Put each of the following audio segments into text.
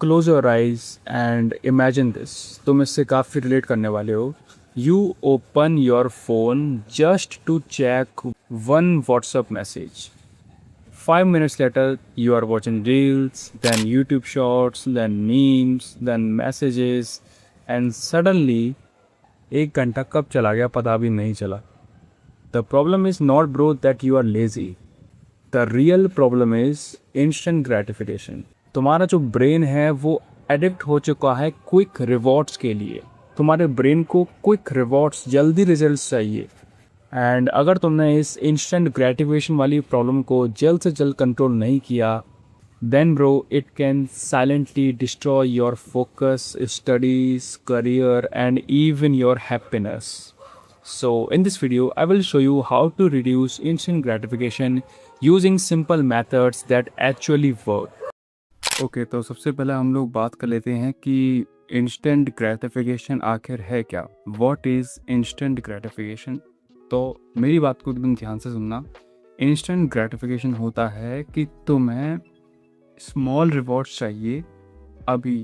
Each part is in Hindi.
Close your eyes and imagine this, तुम इससे काफ़ी रिलेट करने वाले हो। You open your phone just to check one WhatsApp message. 5 minutes later, you are watching reels, then YouTube shorts, then memes, then messages, and suddenly 1 घंटा कब चला गया पता भी नहीं चला। The problem is not, bro, that you are lazy. The real problem is instant gratification. तुम्हारा जो ब्रेन है वो एडिक्ट हो चुका है क्विक रिवॉर्ड्स के लिए। तुम्हारे ब्रेन को क्विक रिवॉर्ड्स, जल्दी रिजल्ट्स चाहिए। एंड अगर तुमने इस इंस्टेंट ग्रेटिफिकेशन वाली प्रॉब्लम को जल्द से जल्द कंट्रोल नहीं किया, then bro it can silently destroy your focus, studies, career and even your happiness. So in this video, I will show you how to reduce instant gratification using simple methods that actually work. Okay, तो सबसे पहले हम लोग बात कर लेते हैं कि इंस्टेंट ग्रेटिफिकेशन आखिर है क्या। What is instant gratification? तो मेरी बात को एकदम ध्यान से सुनना। इंस्टेंट ग्रेटिफिकेशन होता है कि तुम्हें स्मॉल रिवॉर्ड्स चाहिए अभी,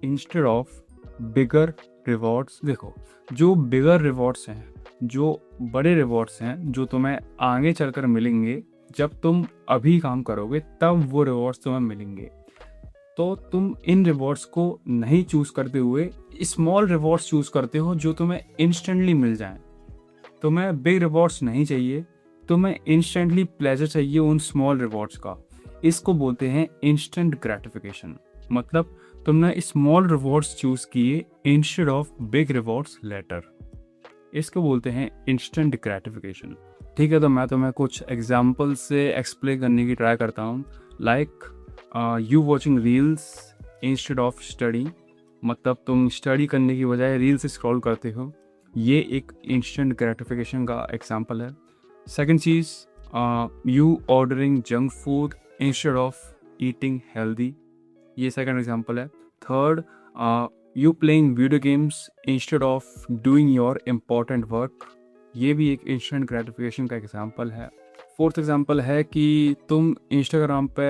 इंस्टेड ऑफ बिगर रिवॉर्ड्स। देखो, जो बिगर रिवॉर्ड्स हैं, जो बड़े रिवॉर्ड्स हैं, जो तुम्हें आगे चलकर मिलेंगे, जब तुम अभी काम करोगे तब वो रिवॉर्ड्स तुम्हें मिलेंगे। तो तुम इन रिवॉर्ड्स को नहीं चूज़ करते हुए स्मॉल रिवॉर्ड्स चूज़ करते हो जो तुम्हें इंस्टेंटली मिल जाएं। तुम्हें बिग रिवॉर्ड्स नहीं चाहिए, तुम्हें इंस्टेंटली प्लेजर चाहिए उन स्मॉल रिवॉर्ड्स का। इसको बोलते हैं इंस्टेंट ग्रेटिफिकेशन। मतलब तुमने स्मॉल रिवॉर्ड्स चूज़ किए instead of big rewards later. इसको बोलते हैं इंस्टेंट ग्रेटिफिकेशन। ठीक है, तो मैं तुम्हें कुछ एग्जाम्पल से एक्सप्लेन करने की ट्राई करता हूँ। Like you watching reels instead of study. मतलब तुम स्टडी करने की बजाय रील्स स्क्रॉल करते हो, ये एक इंस्टेंट ग्रेटिफिकेशन का एग्जाम्पल है। Second cheese, you ordering junk food instead of eating healthy, ये सेकेंड एग्जाम्पल है। Third, you playing video games instead of doing your important work, ये भी एक इंस्टेंट ग्रेटिफिकेशन का एग्जाम्पल है। फोर्थ एग्जाम्पल है कि तुम इंस्टाग्राम पे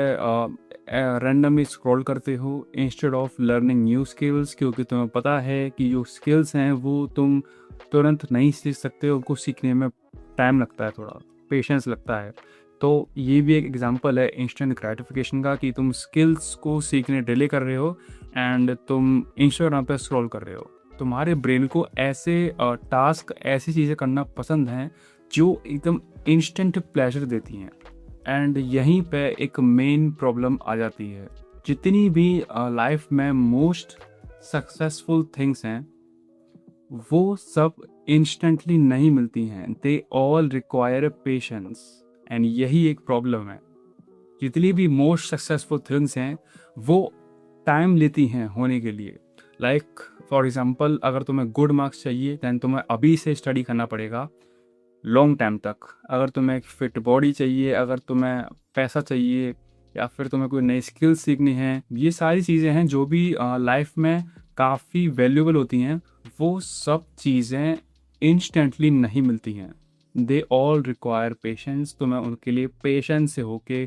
रैंडमली स्क्रॉल करते हो instead of learning new skills, क्योंकि तुम्हें पता है कि जो स्किल्स हैं वो तुम तुरंत नहीं सीख सकते, उनको सीखने में टाइम लगता है, थोड़ा पेशेंस लगता है। तो ये भी एक एग्जांपल है इंस्टेंट ग्रेटिफिकेशन का कि तुम स्किल्स को सीखने डिले कर रहे हो एंड तुम इंस्टाग्राम पे स्क्रॉल कर रहे हो। तुम्हारे ब्रेन को ऐसे टास्क, ऐसी चीज़ें करना पसंद हैं जो एकदम इंस्टेंट प्लेजर देती हैं। एंड यहीं पे एक मेन प्रॉब्लम आ जाती है। जितनी भी लाइफ में मोस्ट सक्सेसफुल थिंग्स हैं वो सब इंस्टेंटली नहीं मिलती हैं। They all require patience, and यही एक प्रॉब्लम है। जितनी भी मोस्ट सक्सेसफुल थिंग्स हैं वो टाइम लेती हैं होने के लिए। लाइक फॉर एग्जांपल, अगर तुम्हें गुड मार्क्स चाहिए दैन तुम्हें अभी से स्टडी करना पड़ेगा लॉन्ग टाइम तक। अगर तुम्हें एक फिट बॉडी चाहिए, अगर तुम्हें पैसा चाहिए, या फिर तुम्हें कोई नई स्किल्स सीखनी है, ये सारी चीज़ें हैं जो भी लाइफ में काफ़ी वैल्यूबल होती हैं, वो सब चीज़ें इंस्टेंटली नहीं मिलती हैं। They all require patience. तुम्हें उनके लिए पेशेंस से होके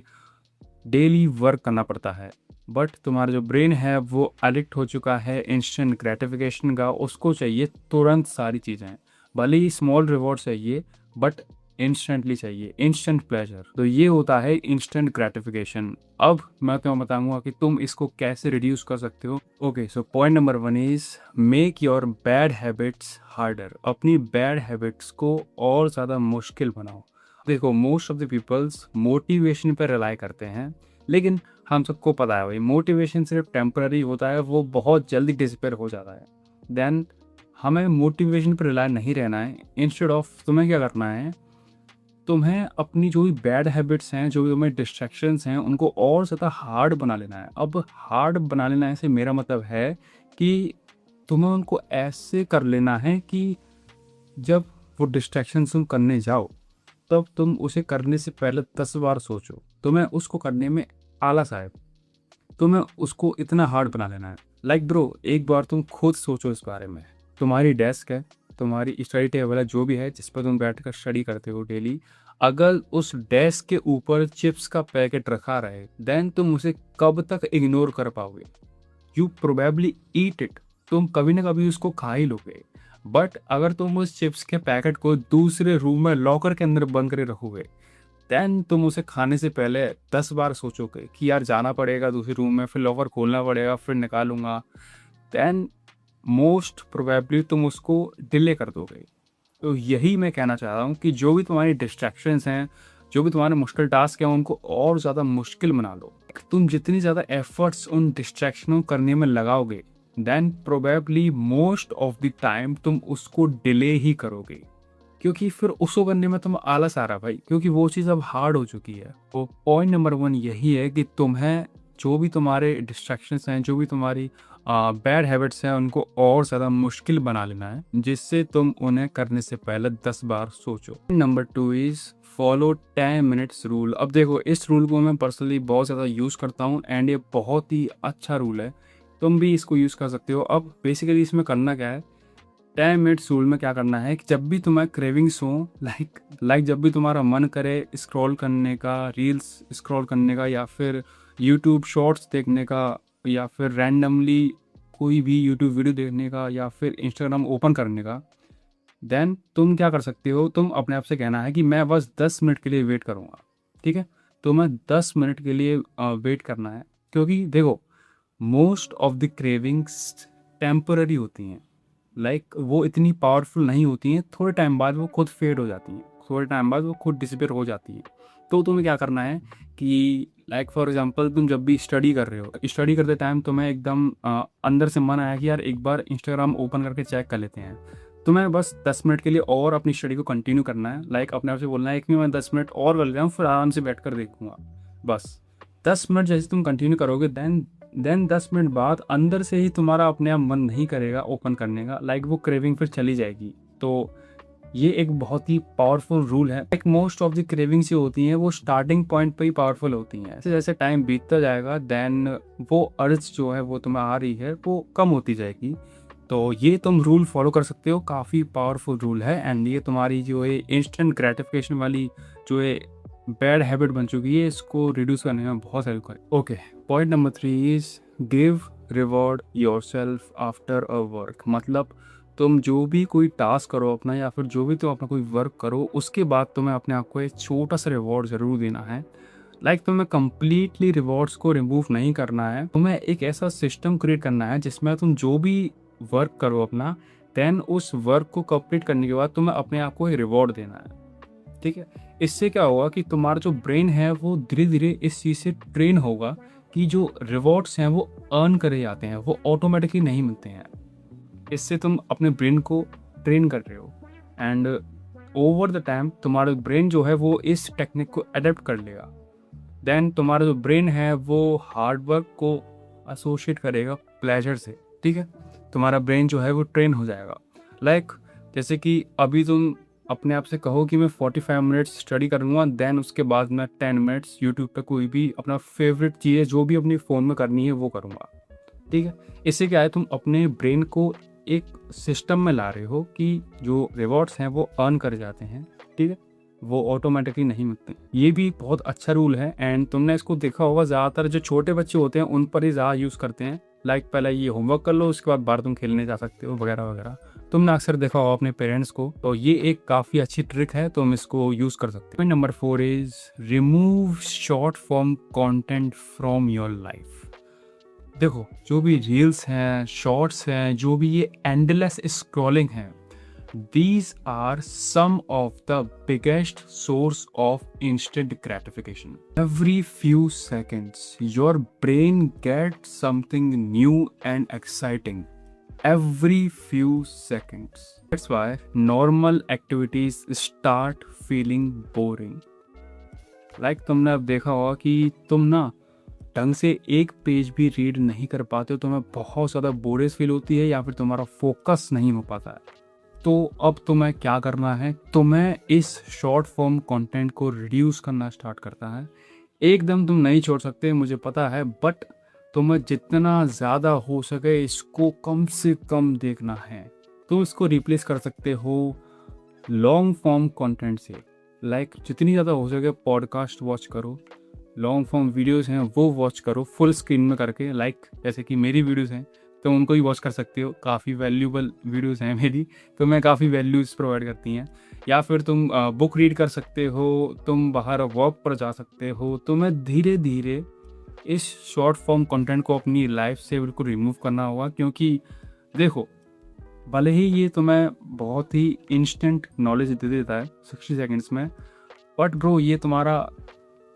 डेली वर्क करना पड़ता है। बट तुम्हारा जो ब्रेन है वो एडिक्ट हो चुका है इंस्टेंट ग्रेटिफिकेशन का। उसको चाहिए तुरंत सारी चीज़ें, भले ही स्मॉल रिवॉर्ड चाहिए बट इंस्टेंटली चाहिए, इंस्टेंट प्लेजर। तो ये होता है इंस्टेंट ग्रेटिफिकेशन। अब मैं तुम्हें बताऊंगा कि तुम इसको कैसे रिड्यूस कर सकते हो। Okay, so point number 1 is make your bad habits harder. अपनी बैड हैबिट्स को और ज़्यादा मुश्किल बनाओ। देखो, most of the people's motivation पर रिलाई करते हैं, लेकिन हम सबको पता है भाई मोटिवेशन सिर्फ टेम्पररी होता है, वो बहुत जल्दी डिसअपीयर हो जाता है। देन हमें मोटिवेशन पर रिलाई नहीं रहना है। इंस्टेड ऑफ तुम्हें क्या करना है, तुम्हें अपनी जो भी बैड हैबिट्स हैं, जो भी तुम्हें डिस्ट्रैक्शंस हैं, उनको और ज़्यादा हार्ड बना लेना है। अब हार्ड बना लेना से मेरा मतलब है कि तुम्हें उनको ऐसे कर लेना है कि जब वो डिस्ट्रैक्शंस तुम करने जाओ तब तुम उसे करने से पहले 10 बार सोचो। तुम्हें उसको करने में आलस आए, तुम्हें उसको इतना हार्ड बना लेना है। लाइक ब्रो, एक बार तुम खुद सोचो इस बारे में। तुम्हारी डेस्क है, तुम्हारी स्टडी टेबल है, जो भी है जिस पर तुम बैठकर स्टडी करते हो डेली, अगर उस डेस्क के ऊपर चिप्स का पैकेट रखा रहे देन तुम उसे कब तक इग्नोर कर पाओगे? यू प्रोबेबली ईट इट, तुम कभी ना कभी उसको खा ही लोगे। बट अगर तुम उस चिप्स के पैकेट को दूसरे रूम में लॉकर के अंदर बंद करे रखोगे, देन तुम उसे खाने से पहले 10 बार सोचोगे कि यार जाना पड़ेगा दूसरे रूम में, फिर लॉकर खोलना पड़ेगा, फिर निकालूंगा। देन मोस्ट प्रोबेबली तुम उसको डिले कर दोगे। तो यही मैं कहना चाह रहा हूँ कि जो भी तुम्हारी डिस्ट्रैक्शंस हैं, जो भी तुम्हारे मुश्किल टास्क हैं, उनको और ज़्यादा मुश्किल बना लो। तुम जितनी ज़्यादा एफर्ट्स उन डिस्ट्रैक्शनों करने में लगाओगे, then probably most of the time तुम उसको डिले ही करोगे, क्योंकि फिर उसको करने में तुम आलस आ रहा भाई, क्योंकि वो चीज़ अब हार्ड हो चुकी है। तो पॉइंट नंबर 1 यही है कि तुम्हें जो भी तुम्हारे डिस्ट्रैक्शंस हैं, जो भी तुम्हारी बैड हैबिट्स हैं, उनको और ज़्यादा मुश्किल बना लेना है, जिससे तुम उन्हें करने से पहले 10 बार सोचो। Number 2 is follow 10 minutes rule. अब देखो, इस रूल को मैं पर्सनली बहुत ज़्यादा यूज़ करता हूँ एंड ये बहुत ही अच्छा रूल है, तुम भी इसको यूज़ कर सकते हो। अब बेसिकली इसमें करना क्या है, 10 मिनट्स रूल में क्या करना है कि जब भी तुम्हें क्रेविंग्स हो, लाइक जब भी तुम्हारा मन करे स्क्रॉल करने का, रील्स स्क्रॉल करने का, या फिर यूट्यूब शॉर्ट्स देखने का, या फिर रैंडमली कोई भी यूट्यूब वीडियो देखने का, या फिर इंस्टाग्राम ओपन करने का, देन तुम क्या कर सकते हो, तुम अपने आप से कहना है कि मैं बस 10 मिनट के लिए वेट करूँगा। ठीक है, तो मैं 10 मिनट के लिए वेट करना है, क्योंकि देखो most of the cravings temporary होती हैं, वो इतनी पावरफुल नहीं होती हैं, थोड़े टाइम बाद वो खुद फेड हो जाती हैं, थोड़े टाइम बाद वो खुद डिसअपीयर हो जाती हैं। तो तुम्हें क्या करना है कि फॉर एग्जांपल तुम जब भी स्टडी कर रहे हो, स्टडी करते टाइम तुम्हें एकदम अंदर से मन आया कि यार एक बार इंस्टाग्राम ओपन करके चेक कर लेते हैं, तुम्हें बस 10 मिनट के लिए और अपनी स्टडी को कंटिन्यू करना है। अपने आप से बोलना है कि मैं 10 मिनट और कर ले रहा हूँ, फिर आराम से बैठ कर देखूंगा। बस 10 मिनट जैसे तुम कंटिन्यू करोगे, देन 10 मिनट बाद अंदर से ही तुम्हारा अपने आप मन नहीं करेगा ओपन करने का, वो क्रेविंग फिर चली जाएगी। तो ये एक बहुत ही पावरफुल रूल है। मोस्ट ऑफ द क्रेविंग्स जो होती हैं वो स्टार्टिंग पॉइंट पे ही पावरफुल होती हैं, जैसे जैसे टाइम बीतता जाएगा देन वो अर्ज जो है वो तुम्हें आ रही है वो कम होती जाएगी। तो ये तुम रूल फॉलो कर सकते हो, काफ़ी पावरफुल रूल है एंड ये तुम्हारी जो है इंस्टेंट ग्रेटिफिकेशन वाली जो है बैड हैबिट बन चुकी है, इसको रिड्यूस करने में बहुत हेल्प करे। Okay, point number 3 is give reward yourself after a work. मतलब तुम जो भी कोई टास्क करो अपना, या फिर जो भी तुम अपना कोई वर्क करो, उसके बाद तुम्हें अपने आप को एक छोटा सा रिवॉर्ड ज़रूर देना है। तुम्हें कंप्लीटली रिवॉर्ड्स को रिमूव नहीं करना है, तुम्हें एक ऐसा सिस्टम क्रिएट करना है जिसमें तुम जो भी वर्क करो अपना, देन उस वर्क को कंप्लीट करने के बाद तुम्हें अपने आप को एक रिवॉर्ड देना है। ठीक है, इससे क्या होगा कि तुम्हारा जो ब्रेन है वो धीरे धीरे इस चीज़ से ट्रेन होगा कि जो रिवॉर्ड्स हैं वो अर्न करे जाते हैं, वो ऑटोमेटिकली नहीं मिलते हैं। इससे तुम अपने ब्रेन को ट्रेन कर रहे हो एंड ओवर द टाइम तुम्हारा ब्रेन जो है वो इस टेक्निक को अडेप्ट कर लेगा। देन तुम्हारा जो ब्रेन है वो हार्ड वर्क को एसोशिएट करेगा प्लेजर से। ठीक है, तुम्हारा ब्रेन जो है वो ट्रेन हो जाएगा। जैसे कि अभी तुम अपने आप से कहो कि मैं 45 मिनट्स स्टडी करूँगा, देन उसके बाद मैं 10 मिनट्स यूट्यूब पे कोई भी अपना फेवरेट चीज़ जो भी अपनी फ़ोन में करनी है वो करूँगा। ठीक है, इससे क्या है, तुम अपने ब्रेन को एक सिस्टम में ला रहे हो कि जो रिवॉर्ड्स हैं वो अर्न कर जाते हैं। ठीक है, वो ऑटोमेटिकली नहीं मिलते। ये भी बहुत अच्छा रूल है एंड तुमने इसको देखा होगा, ज़्यादातर जो छोटे बच्चे होते हैं उन पर ही ज़्यादा यूज़ करते हैं। पहले ये होमवर्क कर लो, उसके बाद बाहर तुम खेलने जा सकते हो वगैरह वगैरह। तुमने अक्सर देखा होगा अपने पेरेंट्स को, तो ये एक काफ़ी अच्छी ट्रिक है, तुम इसको यूज़ कर सकते हो। Number 4 is remove short form content from your life. देखो, जो भी रील्स हैं, शॉर्ट्स हैं, जो भी ये एंडलेस स्क्रॉलिंग है, these are some of the biggest source of instant gratification. Every few seconds your brain gets something new and exciting. Every few seconds. That's why normal activities start feeling boring. तुमने अब देखा होगा कि तुम ना ढंग से एक पेज भी रीड नहीं कर पाते हो, तुम्हें बहुत ज़्यादा बोरियस फील होती है या फिर तुम्हारा फोकस नहीं हो पाता है। तो अब तुम्हें क्या करना है, तुम्हें इस शॉर्ट फॉर्म कंटेंट को रिड्यूस करना स्टार्ट करता है। एकदम तुम नहीं छोड़ सकते मुझे पता है, बट तुम्हें जितना ज़्यादा हो सके इसको कम से कम देखना है। तुम इसको रिप्लेस कर सकते हो लॉन्ग फॉर्म कंटेंट से। जितनी ज़्यादा हो सके पॉडकास्ट वॉच करो, लॉन्ग फॉर्म वीडियोस हैं वो वॉच करो फुल स्क्रीन में करके, लाइक जैसे कि मेरी वीडियोस हैं तो उनको ही वॉच कर सकते हो, काफ़ी वैल्यूबल वीडियोस हैं मेरी, तो मैं काफ़ी वैल्यूज़ प्रोवाइड करती हैं। या फिर तुम बुक रीड कर सकते हो, तुम बाहर वॉक पर जा सकते हो। तो मैं धीरे धीरे इस शॉर्ट फॉर्म कंटेंट को अपनी लाइफ से बिल्कुल रिमूव करना होगा, क्योंकि देखो भले ही ये तुम्हें बहुत ही इंस्टेंट नॉलेज दे देता है 60 सेकंड्स में, बट ब्रो ये तुम्हारा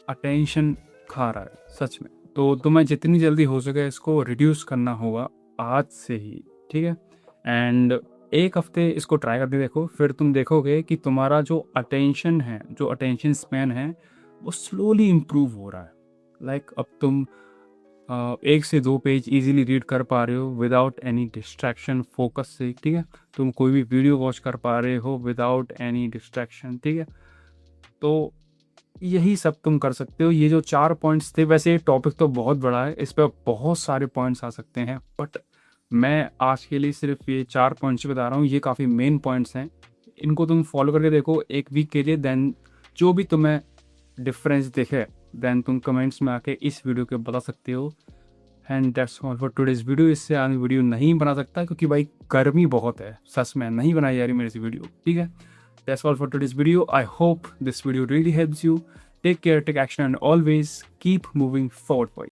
अटेंशन खा रहा है सच में। तो तुम्हें जितनी जल्दी हो सके इसको रिड्यूस करना होगा आज से ही, ठीक है। एंड एक हफ्ते इसको ट्राई करके देखो, फिर तुम देखोगे कि तुम्हारा जो अटेंशन है, जो अटेंशन स्पैन है, वो स्लोली इम्प्रूव हो रहा है। लाइक अब तुम 1 से 2 पेज इजीली रीड कर पा रहे हो विदाउट एनी डिस्ट्रैक्शन, फोकस से, ठीक है। तुम कोई भी वीडियो वॉच कर पा रहे हो विदाउट एनी डिस्ट्रैक्शन, ठीक है। तो यही सब तुम कर सकते हो। ये जो 4 पॉइंट्स थे, वैसे ये टॉपिक तो बहुत बड़ा है, इस पर बहुत सारे पॉइंट्स आ सकते हैं, बट मैं आज के लिए सिर्फ ये 4 पॉइंट्स बता रहा हूँ। ये काफ़ी मेन पॉइंट्स हैं, इनको तुम फॉलो करके देखो 1 वीक के लिए। देन जो भी तुम्हें डिफरेंस दिखे देन तुम कमेंट्स में आके इस वीडियो के बता सकते हो। And that's all for today's video. इससे आगे वीडियो नहीं बना सकता क्योंकि भाई गर्मी बहुत है, सच में नहीं बनाई जा रही मेरे से वीडियो, ठीक है। That's all for today's video. I hope this video really helps you. Take care, take action, and always keep moving forward, boys.